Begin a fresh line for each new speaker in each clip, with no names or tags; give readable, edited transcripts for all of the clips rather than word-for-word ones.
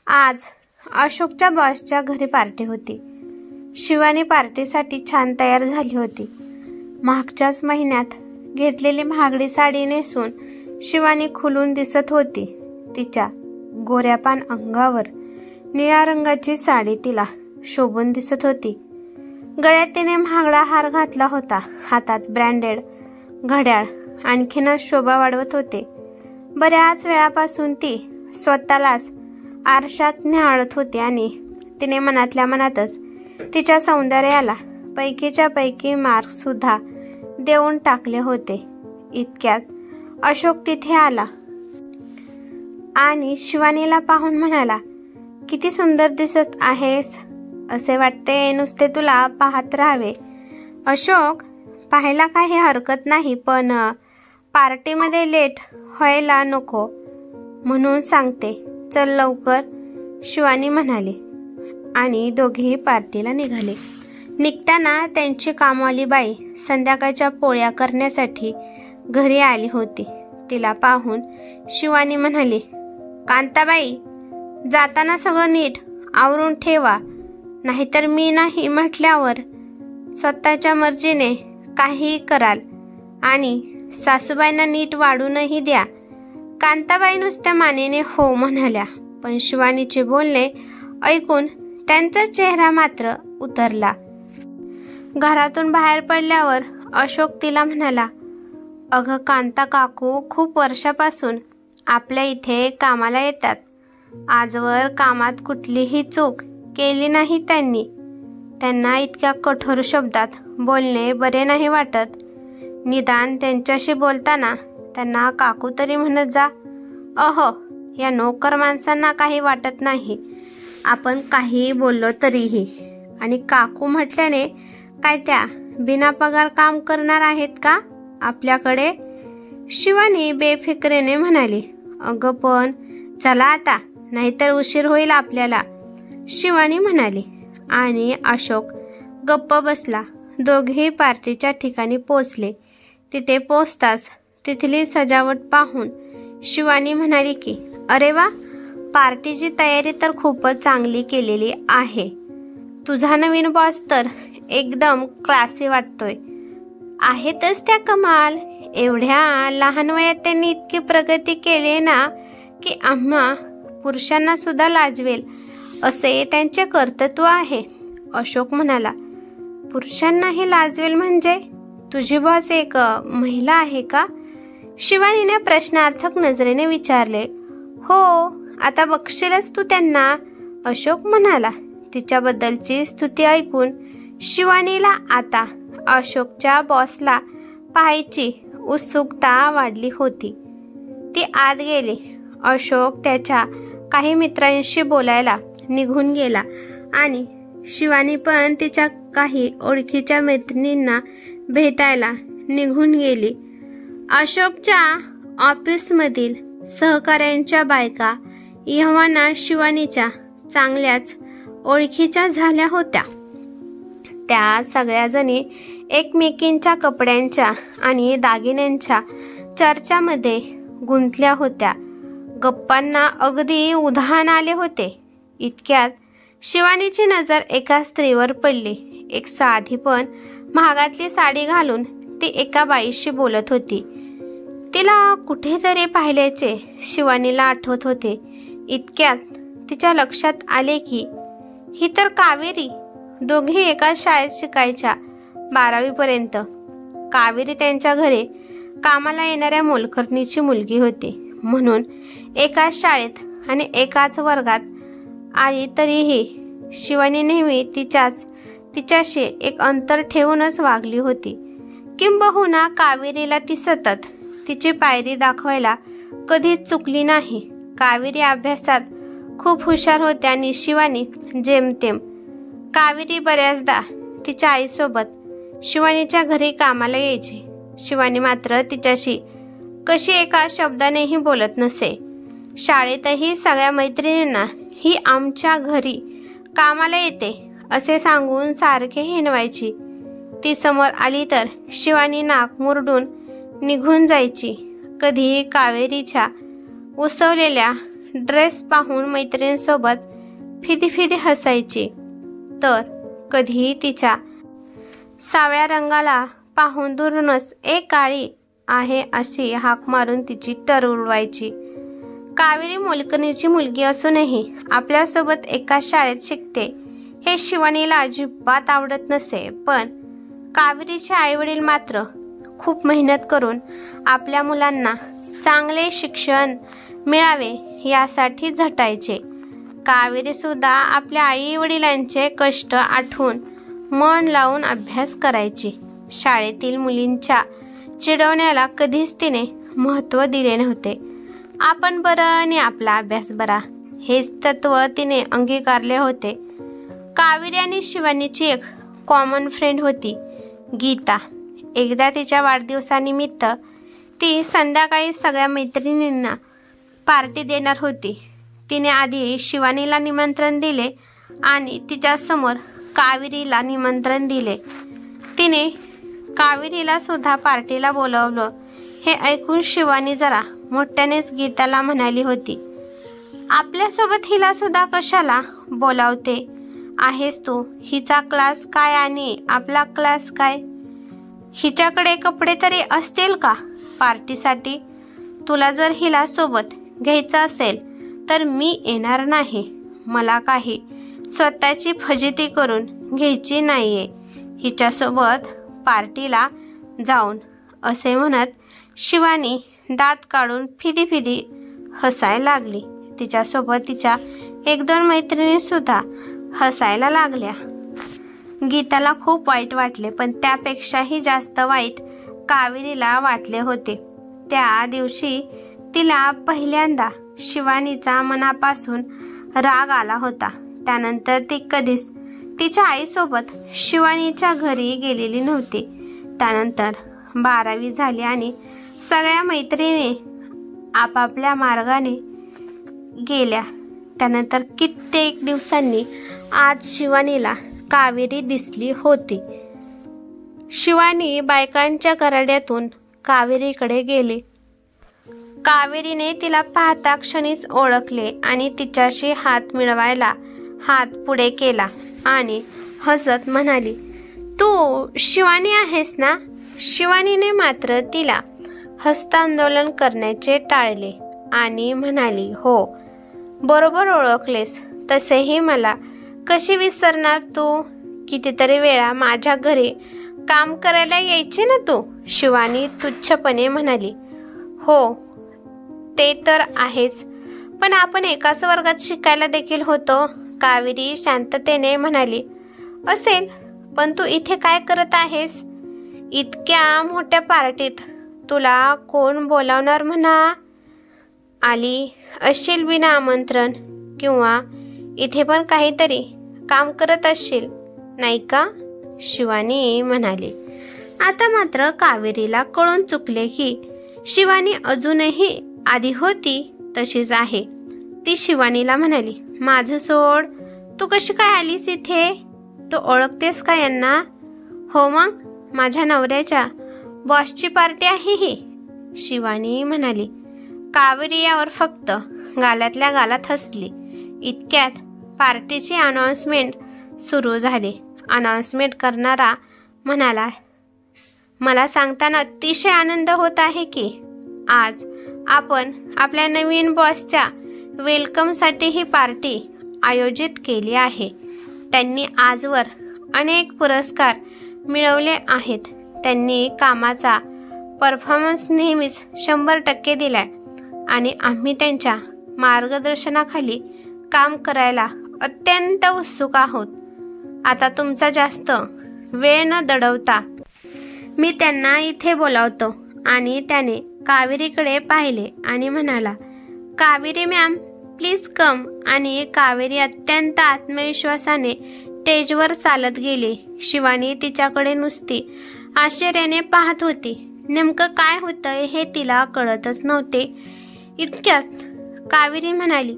आज अशोकच्या बॉसच्या घरी पार्टी होती. शिवानी पार्टीसाठी छान तयार झाली होती. मागच्याच महिन्यात घेतलेली महागडी साडी नेसून शिवानी खुलून दिसत होती. तिच्या गोऱ्यापान अंगावर निळ्या रंगाची साडी तिला शोभून दिसत होती. गळ्यात तिने महागडा हार घातला होता. हातात ब्रँडेड घड्याळ आणखीनच शोभा वाढवत होते. बऱ्याच वेळापासून ती स्वतःलाच आरशात निहाळत होती आणि तिने मनातल्या मनातच तिच्या सौंदर्याला पैकीच्या पैकी मार्क्स सुद्धा देऊन टाकले होते. इतक्यात अशोक तिथे आला आणि शिवानीला पाहून म्हणाला, किती सुंदर दिसत आहेस, असे वाटते नुसते तुला पाहत राहावे. अशोक, पाहायला काही हरकत नाही, पण पार्टीमध्ये लेट व्हायला नको म्हणून सांगते. चल लवकर, शिवानी म्हणाली आणि दोघेही पार्टीला निघाले. निघताना त्यांची कामवाली बाई संध्याकाळच्या पोळ्या करण्यासाठी घरी आली होती. तिला पाहून शिवानी म्हणाली, कांताबाई, जाताना सगळं नीट आवरून ठेवा, नाहीतर मी नाही म्हटल्यावर स्वतःच्या मर्जीने काही कराल आणि सासूबाईंना नीट वाढूनही द्या. कांताबाई नुसत्या मानेने हो म्हणाल्या, पण शिवानीचे बोलणे ऐकून त्यांचा चेहरा मात्र उतरला. घरातून बाहेर पडल्यावर अशोक तिला म्हणाला, अगं कांता काकू खूप वर्षापासून आपल्या इथे कामाला येतात. आजवर कामात कुठलीही चूक केली नाही त्यांनी. त्यांना इतक्या कठोर शब्दात बोलणे बरे नाही वाटत. निदान त्यांच्याशी बोलताना त्यांना काकू तरी म्हणत जा. अहो, या नोकर माणसांना काही वाटत नाही आपण काही बोललो तरीही. आणि काकू म्हटल्याने काय त्या बिना पगार काम करणार आहेत का आपल्याकडे? शिवानी बेफिक्रेने म्हणाली, अगं पण चला आता, नाहीतर उशीर होईल आपल्याला, शिवानी म्हणाली. आणि अशोक गप्प बसला. दोघेही पार्टीच्या ठिकाणी पोचले. तिथे पोचताच तिथली सजावट पाहून शिवानी म्हणाली की, अरे वा, पार्टीची तयारी तर खूपच चांगली केलेली आहे. तुझा नवीन बॉस तर एकदम क्लासी वाटतोय. आहेतच त्या कमाल. एवढ्या लहान वयात त्यांनी इतकी प्रगती केली ना की आम्हा पुरुषांना सुद्धा लाजवेल असे त्यांचे कर्तृत्व आहे, अशोक म्हणाला. पुरुषांनाही लाजवेल म्हणजे? तुझी बॉस एक महिला आहे का? शिवानीने प्रश्नार्थक नजरेने विचारले. हो, आता बघशीलच तू त्यांना, अशोक म्हणाला. तिच्याबद्दलची स्तुती ऐकून शिवानीला आता अशोकच्या बॉसला पाहायची उत्सुकता वाढली होती. ती आत गेली. अशोक त्याच्या काही मित्रांशी बोलायला निघून गेला आणि शिवानी पण तिच्या काही ओळखीच्या मैत्रिणींना भेटायला निघून गेली. अशोकच्या ऑफिसमधील सहकाऱ्यांच्या बायका यव्हाना शिवानीच्या चांगल्याच ओळखीच्या झाल्या होत्या. त्या सगळ्याजणी एकमेकींच्या कपड्यांच्या आणि दागिन्यांच्या चर्चामध्ये गुंतल्या होत्या. गप्पांना अगदी उधाण आले होते. इतक्यात शिवानीची नजर एका स्त्रीवर पडली. एक साधी पण महागातली साडी घालून ती एका बाईशी बोलत होती. तिला कुठेतरी पाहिल्याचे शिवानीला आठवत होते. इतक्यात तिच्या लक्षात आले की ही तर कावेरी. दोघे एका शाळेत शिकायच्या, 12वी पर्यंत. कावेरी त्यांच्या घरी कामाला येणाऱ्या मोलकरणीची मुलगी होती. म्हणून एकाच शाळेत आणि एकाच वर्गात आली तरीही शिवानी नेहमी तिच्याशी एक अंतर ठेवूनच वागली होती. किंबहुना कावेरीला ती सतत तिची पायरी दाखवायला कधीच चुकली नाही. कावेरी अभ्यासात खूप हुशार होती आणि शिवानी जेमतेम. कावेरी बऱ्याचदा तिच्या आईसोबत शिवानीच्या घरी कामाला यायची. शिवानी मात्र तिच्याशी कशी एका शब्दानेही बोलत नसे. शाळेतही सगळ्या मैत्रिणींना ही आमच्या घरी कामाला येते असे सांगून सारखे हिणवायची. ती समोर आली तर शिवानी नाक मुरडून निघून जायची. कधी कावेरीच्या उसवलेल्या ड्रेस पाहून मैत्रिणींसोबत फिदी फिदी हसायची, तर कधीही तिच्या सावळ्या रंगाला पाहून दुरूनच एक काळी आहे अशी हाक मारून तिची टर उडवायची. कावेरी मोलकरणीची मुलगी असूनही आपल्यासोबत एका शाळेत शिकते हे शिवानीला अजिबात आवडत नसे, पण कावेरीचे आईवडील मात्र खूप मेहनत करून आपल्या मुलांना चांगले शिक्षण मिळावे यासाठी झटायचे. कावेरी सुद्धा आपल्या आई वडिलांचे कष्ट आठवून मन लावून अभ्यास करायची. शाळेतील मुलींच्या चिडवण्याला कधीच तिने महत्त्व दिले नव्हते. आपण बरं आणि आपला अभ्यास बरा हेच तत्व तिने अंगीकारले होते. कावेरी आणि शिवानीची एक कॉमन फ्रेंड होती, गीता. एकदा तिच्या वाढदिवसानिमित्त ती संध्याकाळी सगळ्या मैत्रिणींना पार्टी देणार होती. तिने आधी शिवानीला निमंत्रण दिले आणि तिच्यासमोर कावेरीला निमंत्रण दिले. तिने कावेरीला सुद्धा पार्टीला बोलावलं. हे ऐकून शिवानी जरा मोठ्यानेच गीताला म्हणाली होती, आपल्यासोबत हिला सुद्धा कशाला बोलावते आहेस तू? हिचा क्लास काय आणि आपला क्लास काय? हिच्याकडे कपडे तरी असतील का पार्टीसाठी? तुला जर हिला सोबत घ्यायचं असेल तर मी येणार नाही. मला काही स्वतःची फजिती करून घ्यायची नाहीये हिच्यासोबत पार्टीला जाऊन, असे म्हणत शिवानी दात काढून फिदी फिदी हसायला लागली. तिच्यासोबत तिच्या एक दोन मैत्रिणी सुद्धा हसायला लागल्या. गीताला खूप वाईट वाटले, पण त्यापेक्षाही जास्त वाईट कावेरीला वाटले होते. त्या दिवशी तिला पहिल्यांदा शिवानीचा मनापासून राग आला होता. त्यानंतर ती कधीच तिच्या आईसोबत शिवानीच्या घरी गेलेली नव्हती. त्यानंतर 12वी झाली आणि सगळ्या मैत्रिणी आपापल्या मार्गाने गेल्या. त्यानंतर कित्येक दिवसांनी आज शिवानीला कावेरी दिसली होती. शिवानी बायकांच्या गराड्यातून कावेरीकडे गेली. कावेरीने तिला पाहता क्षणीच ओळखले आणि तिच्याशी हात मिळवायला हात पुढे केला आणि हसत म्हणाली, तू शिवानी आहेस ना? शिवानीने मात्र तिला हस्तांदोलन करण्याचे टाळले आणि म्हणाली, हो, बरोबर ओळखलेस. तसेही मला कशी विसरणार तू? कितीतरी वेळा माझ्या घरी काम करायला यायचे ना तू? शिवानी तुच्छपणे म्हणाली, हो ते तर आहेच, पण आपण एकाच वर्गात शिकायला देखील होतो. कावेरी शांततेने म्हणाली, असेल, पण तू इथे काय करत आहेस? इतक्या मोठ्या पार्टीत तुला कोण बोलावणार म्हणा? आली असशील बिना आमंत्रण, किंवा इथे पण काहीतरी काम करत असशील नाही का? शिवानी म्हणाली. आता मात्र कावेरीला कळून चुकले की शिवानी अजूनही आधी होती तशीच आहे. ती शिवानीला म्हणाली, माझं सोड, तू कशी काय आलीस इथे? तू ओळखतेस का यांना? हो मग, माझ्या नवऱ्याच्या बॉसची पार्टी आहे ही, शिवानी म्हणाली. कावेरी यावर फक्त गालातल्या गालात हसली. इतक्यात पार्टीची अनाउन्समेंट सुरू झाली. अनाउन्समेंट करणारा म्हणाला, मला सांगताना अतिशय आनंद होत आहे की आज आपण आपल्या नवीन बॉसच्या वेलकमसाठी ही पार्टी आयोजित केली आहे. त्यांनी आजवर अनेक पुरस्कार मिळवले आहेत. त्यांनी कामाचा परफॉर्मन्स नेहमीच 100% दिलाय आणि आम्ही त्यांच्या मार्गदर्शनाखाली काम करायला अत्यंत उत्सुक आहोत. आता तुमचा जास्त वेळ न दडवता मी त्यांना इथे बोलावतो. आणि त्याने कावेरीकडे पाहिले आणि म्हणाला, कावेरी मॅम, प्लीज कम. आणि कावेरी अत्यंत आत्मविश्वासाने स्टेजवर चालत गेली. शिवानी तिच्याकडे नुसती आश्चर्याने पाहत होती. नेमकं काय होतंय हे तिला कळतच नव्हते. इतक्यात कावेरी म्हणाली,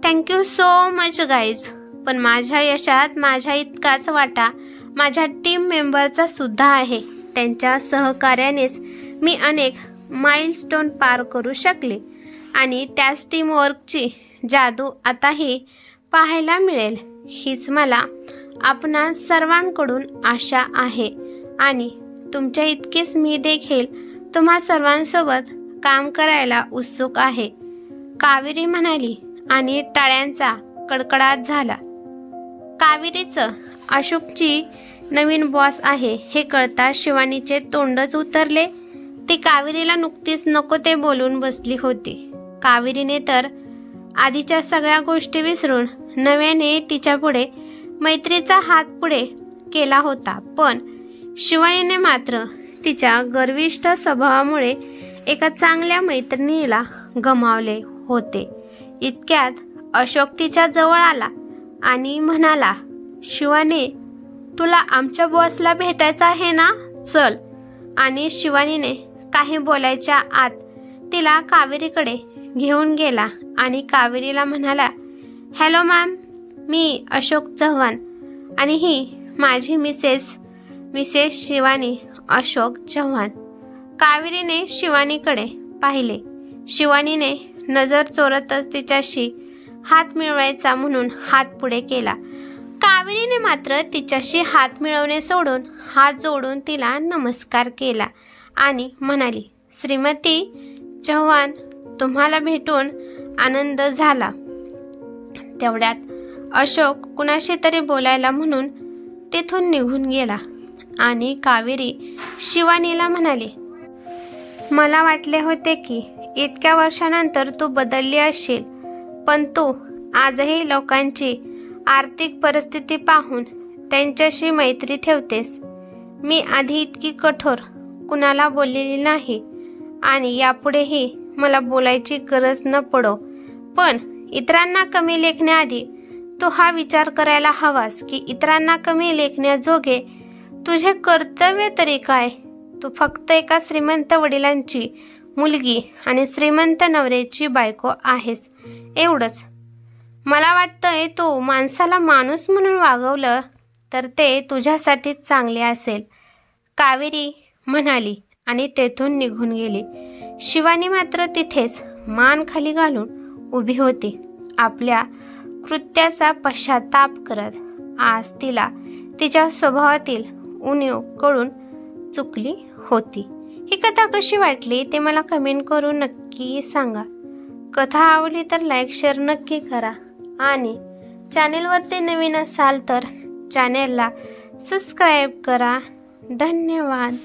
थँक्यू सो मच गाईज, पण माझ्या यशात माझ्या इतकाच वाटा माझ्या टीम मेंबरचा सुद्धा आहे. त्यांच्या सहकार्यानेच मी अनेक माइलस्टोन पार करू शकले. आणि त्याच टीमवर्कची जादू आताही पाहायला मिळेल हीच मला आपणा सर्वांकडून आशा आहे आणि तुमच्या इतकेच मी देखील तुम्हा सर्वांसोबत काम करायला उत्सुक आहे, कावेरी म्हणाली आणि टाळ्यांचा कडकडाट झाला. कावेरीचं अशोकची नवीन बॉस आहे हे कळता शिवानीचे तोंडच उतरले. ती कावेरीला नुकतीच नको ते बोलून बसली होती. कावेरीने तर आधीच्या सगळ्या गोष्टी विसरून नव्याने तिच्या पुढे मैत्रीचा हात पुढे केला होता, पण शिवानीने मात्र तिच्या गर्विष्ठ स्वभावामुळे एका चांगल्या मैत्रिणीला गमावले होते. इतक्यात अशोक तिच्या जवळ आला आणि म्हणाला, शिवानी, तुला आमच्या बॉसला भेटायचं आहे ना, चल. आणि शिवानीने काही बोलायच्या आत तिला कावेरीकडे घेऊन गेला आणि कावेरीला म्हणाला, हॅलो मॅम, मी अशोक चव्हाण आणि ही माझी मिसेस शिवानी अशोक चव्हाण. कावेरीने शिवानीकडे पाहिले. शिवानीने नजर चोरतच तिच्याशी हात मिळवायचा म्हणून हात पुढे केला. कावेरीने मात्र तिच्याशी हात मिळवणे सोडून हात जोडून तिला नमस्कार केला आणि म्हणाली, श्रीमती चव्हाण, तुम्हाला भेटून आनंद झाला. तेवढ्यात अशोक कुणाशी तरी बोलायला म्हणून तिथून निघून गेला आणि कावेरी शिवानीला म्हणाली, मला वाटले होते की इतक्या वर्षानंतर तू बदलली असशील, पण तू आजही लोकांची आर्थिक परिस्थिती पाहून त्यांच्याशी मैत्री ठेवतेस. मी आधी इतकी कठोर कुणाला बोललेली नाही आणि यापुढेही मला बोलायची गरज न पडो, पण इतरांना कमी लेखण्याआधी तू हा विचार करायला हवास की इतरांना कमी लेखण्याजोगे तुझे कर्तव्य तरी काय. तू फक्त एका श्रीमंत वडिलांची मुलगी आणि श्रीमंत नवऱ्याची बायको आहेस, एवढंच. मला वाटतंय तू माणसाला माणूस म्हणून वागवलं तर ते तुझ्यासाठी चांगले असेल, कावेरी म्हणाली आणि तेथून निघून गेली. शिवानी मात्र तिथेच मान खाली घालून उभी होती, आपल्या कृत्याचा पश्चाताप करत. आज तिला तिच्या स्वभावातील उणीव कळून चुकली होती. ही कथा कशी वाटली ते मला कमेंट करून नक्की सांगा. कथा आवडली तर लाईक शेअर नक्की करा आणि चॅनेलवरती नवीन असाल तर चॅनेलला सबस्क्राईब करा. धन्यवाद.